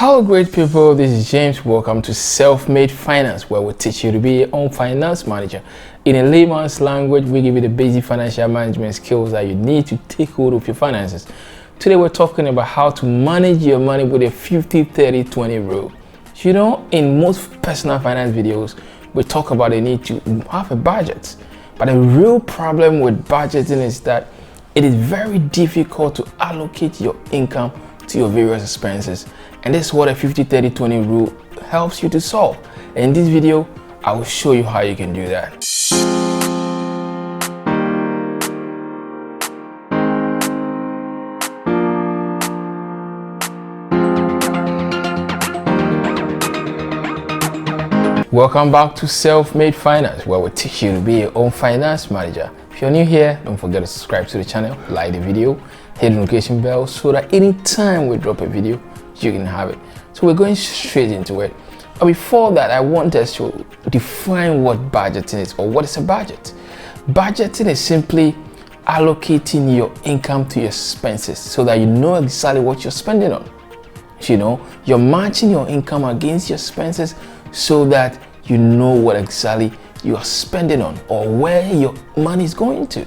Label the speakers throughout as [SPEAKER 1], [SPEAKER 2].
[SPEAKER 1] Hello great people, this is James. Welcome to Self-Made Finance, where we teach you to be your own finance manager. In a layman's language, we give you the basic financial management skills that you need to take hold of your finances. Today we're talking about how to manage your money with a 50-30-20 rule. You know, in most personal finance videos, we talk about the need to have a budget. But the real problem with budgeting is that it is very difficult to allocate your income to your various expenses. And this is what a 50-30-20 rule helps you to solve. In this video, I will show you how you can do that. Welcome back to Self-Made Finance, where we teach you to be your own finance manager. If you're new here, don't forget to subscribe to the channel, like the video, hit the notification bell so that anytime we drop a video, you can have it. So we're going straight into it. But before that, I want us to define what budgeting is, or what is a budget. Budgeting is simply allocating your income to your expenses so that you know exactly what you're spending on. You know, you're matching your income against your expenses so that you know what exactly you are spending on or where your money is going to.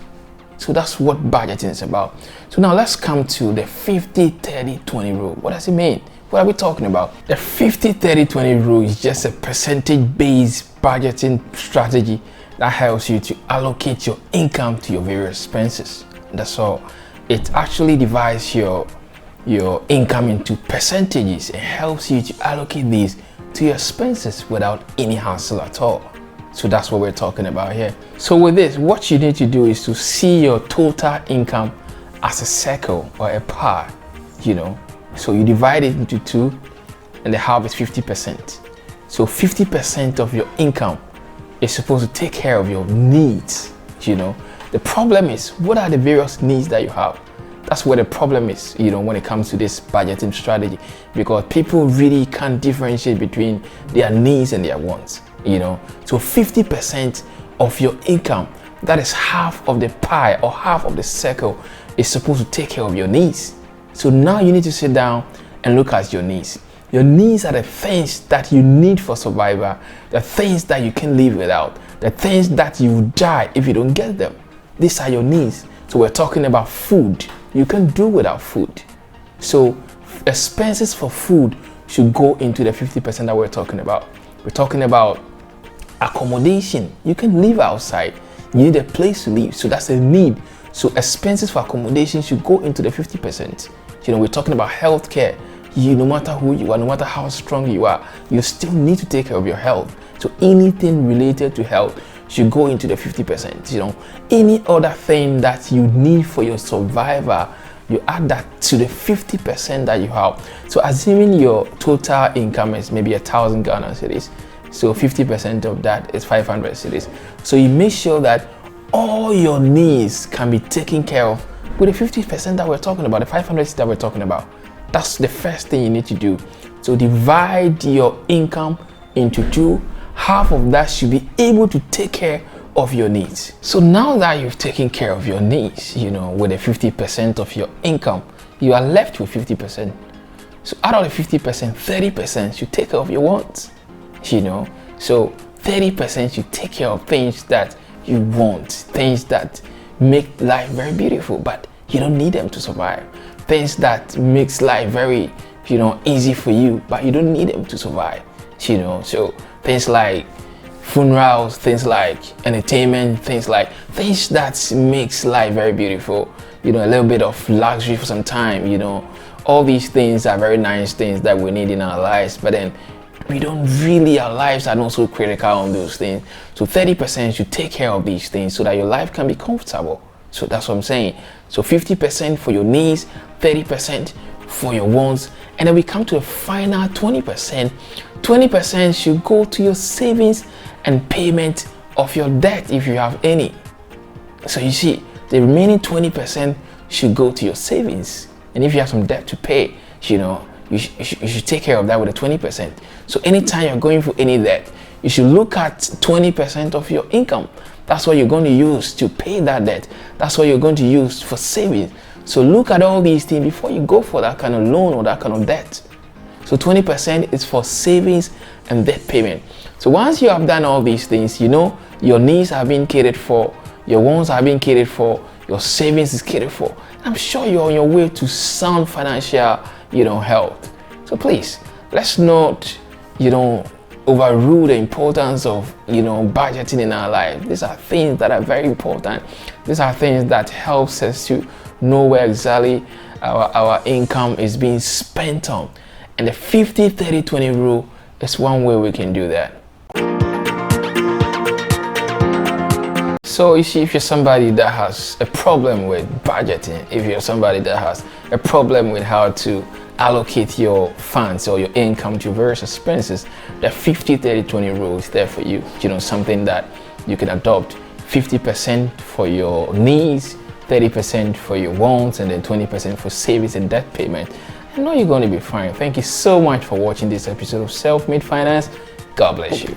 [SPEAKER 1] So that's what budgeting is about. So now let's come to the 50-30-20 rule. What does it mean? What are we talking about? The 50-30-20 rule is just a percentage-based budgeting strategy that helps you to allocate your income to your various expenses. That's all. It actually divides your income into percentages and helps you to allocate these to your expenses without any hassle at all. So that's what we're talking about here. So with this, what you need to do is to see your total income as a circle or a pie, you know. So you divide it into two and the half is 50%. So 50% of your income is supposed to take care of your needs, you know. The problem is, what are the various needs that you have? That's where the problem is, you know, when it comes to this budgeting strategy, because people really can't differentiate between their needs and their wants, you know. So 50% of your income, that is half of the pie or half of the circle, is supposed to take care of your needs. So now you need to sit down and look at your needs. Your needs are the things that you need for survival, the things that you can live without, the things that you die if you don't get them. These are your needs. So we're talking about food. You can do without food. So expenses for food should go into the 50% that we're talking about. We're talking about accommodation. You can live outside. You need a place to live. So that's a need. So expenses for accommodation should go into the 50%. You know, we're talking about healthcare. No matter who you are, no matter how strong you are, you still need to take care of your health. So anything related to health should go into the 50%. You know, any other thing that you need for your survival, you add that to the 50% that you have. So assuming your total income is maybe 1,000 Ghana cedis, so 50% of that is 500 cedis. So you make sure that all your needs can be taken care of with the 50% that we're talking about, the 500 that we're talking about. That's the first thing you need to do. So divide your income into two. Half of that should be able to take care of your needs. So now that you've taken care of your needs, you know, with the 50% of your income, you are left with 50%. So out of the 50%, 30% should take care of your wants, you know. So 30% should take care of things that you want, things that make life very beautiful, but you don't need them to survive. Things that makes life very, you know, easy for you, but you don't need them to survive, you know. So things like funerals, things like entertainment, things that makes life very beautiful, you know, a little bit of luxury for some time, you know. All these things are very nice things that we need in our lives, but then we don't really, our lives are not so critical on those things. So 30% should take care of these things so that your life can be comfortable. So that's what I'm saying. So 50% for your needs, 30% for your wants, and then we come to a final 20%. 20% should go to your savings and payment of your debt if you have any. So you see, the remaining 20% should go to your savings. And if you have some debt to pay, you know, you should take care of that with the 20%. So anytime you're going for any debt, you should look at 20% of your income. That's what you're going to use to pay that debt. That's what you're going to use for savings. So look at all these things before you go for that kind of loan or that kind of debt. So 20% is for savings and debt payment. So once you have done all these things, you know your needs are being catered for, your wants are being catered for, your savings is catered for. I'm sure you're on your way to sound financial, health. So please, let's not, overrule the importance of, budgeting in our life. These are things that are very important. These are things that helps us to know where exactly our income is being spent on. And the 50-30-20 rule is one way we can do that. So you see, if you're somebody that has a problem with budgeting, if you're somebody that has a problem with how to allocate your funds or your income to various expenses, the 50-30-20 rule is there for you. Something that you can adopt. 50% for your needs, 30% for your wants, and then 20% for savings and debt payment. I know you're going to be fine. Thank you so much for watching this episode of Self-Made Finance. God bless you.